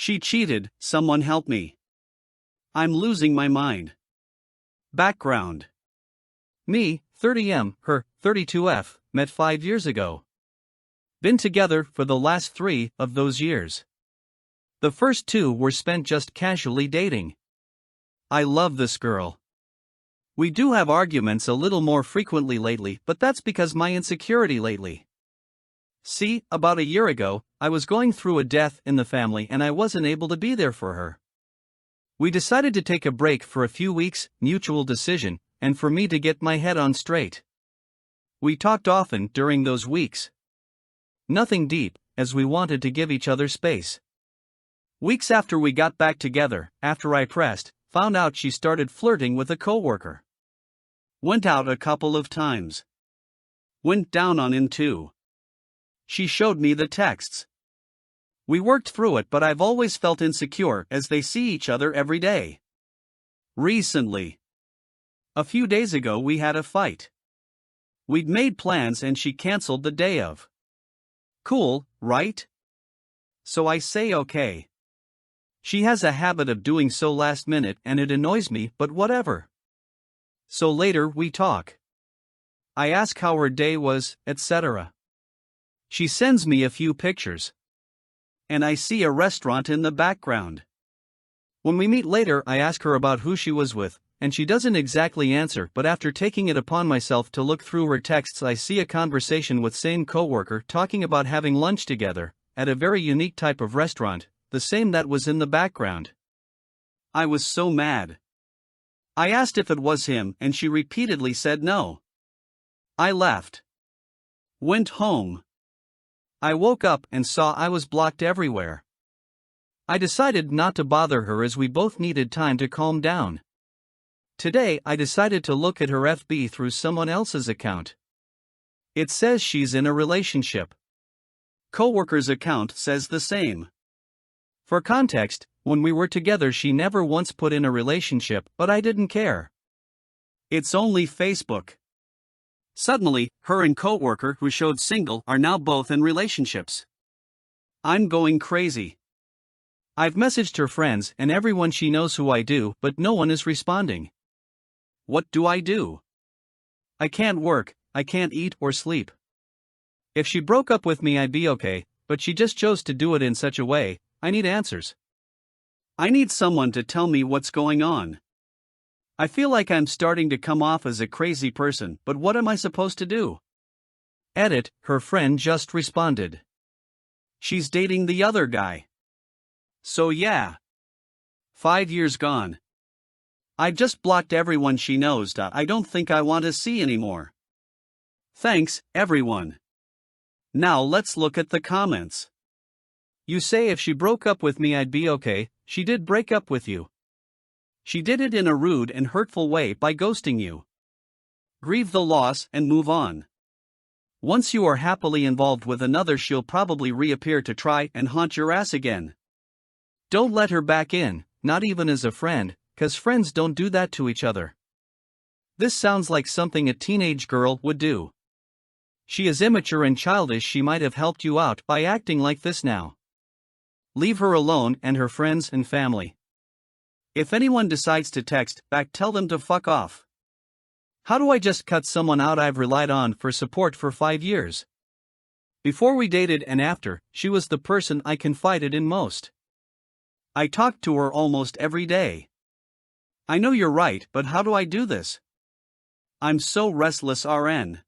She cheated, someone help me. I'm losing my mind. Background. Me, 30M, her, 32F, met 5 years ago. Been together for the last 3 of those years. The first 2 were spent just casually dating. I love this girl. We do have arguments a little more frequently lately, but that's because my insecurity lately. See, about a year ago, I was going through a death in the family and I wasn't able to be there for her. We decided to take a break for a few weeks, mutual decision, and for me to get my head on straight. We talked often during those weeks. Nothing deep, as we wanted to give each other space. Weeks after we got back together, after I pressed, found out she started flirting with a coworker. Went out a couple of times. Went down on him too. She showed me the texts. We worked through it, but I've always felt insecure as they see each other every day. Recently. A few days ago we had a fight. We'd made plans and she canceled the day of. Cool, right? So I say okay. She has a habit of doing so last minute and it annoys me, but whatever. So later we talk. I ask how her day was, etc. She sends me a few pictures. And I see a restaurant in the background. When we meet later, I ask her about who she was with, and she doesn't exactly answer, but after taking it upon myself to look through her texts, I see a conversation with same coworker talking about having lunch together, at a very unique type of restaurant, the same that was in the background. I was so mad. I asked if it was him and she repeatedly said no. I left. Went home. I woke up and saw I was blocked everywhere. I decided not to bother her as we both needed time to calm down. Today I decided to look at her FB through someone else's account. It says she's in a relationship. Coworker's account says the same. For context, when we were together she never once put in a relationship, but I didn't care. It's only Facebook. Suddenly, her and coworker who showed single are now both in relationships. I'm going crazy. I've messaged her friends and everyone she knows who I do, but no one is responding. What do I do? I can't work, I can't eat or sleep. If she broke up with me I'd be okay, but she just chose to do it in such a way. I need answers. I need someone to tell me what's going on. I feel like I'm starting to come off as a crazy person, but what am I supposed to do? Edit, her friend just responded. She's dating the other guy. So yeah. 5 years gone. I've just blocked everyone she knows that I don't think I want to see anymore. Thanks, everyone. Now let's look at the comments. You say if she broke up with me I'd be okay. She did break up with you. She did it in a rude and hurtful way by ghosting you. Grieve the loss and move on. Once you are happily involved with another, she'll probably reappear to try and haunt your ass again. Don't let her back in, not even as a friend, 'cause friends don't do that to each other. This sounds like something a teenage girl would do. She is immature and childish. She might have helped you out by acting like this now. Leave her alone and her friends and family. If anyone decides to text back, tell them to fuck off. How do I just cut someone out I've relied on for support for 5 years? Before we dated and after, she was the person I confided in most. I talked to her almost every day. I know you're right, but how do I do this? I'm so restless, RN.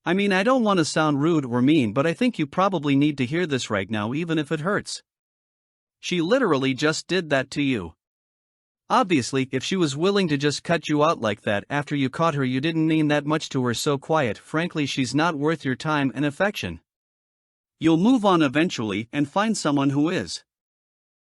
I mean, I don't want to sound rude or mean, but I think you probably need to hear this right now, even if it hurts. She literally just did that to you. Obviously, if she was willing to just cut you out like that after you caught her, you didn't mean that much to her. So quiet. Frankly, she's not worth your time and affection. You'll move on eventually and find someone who is.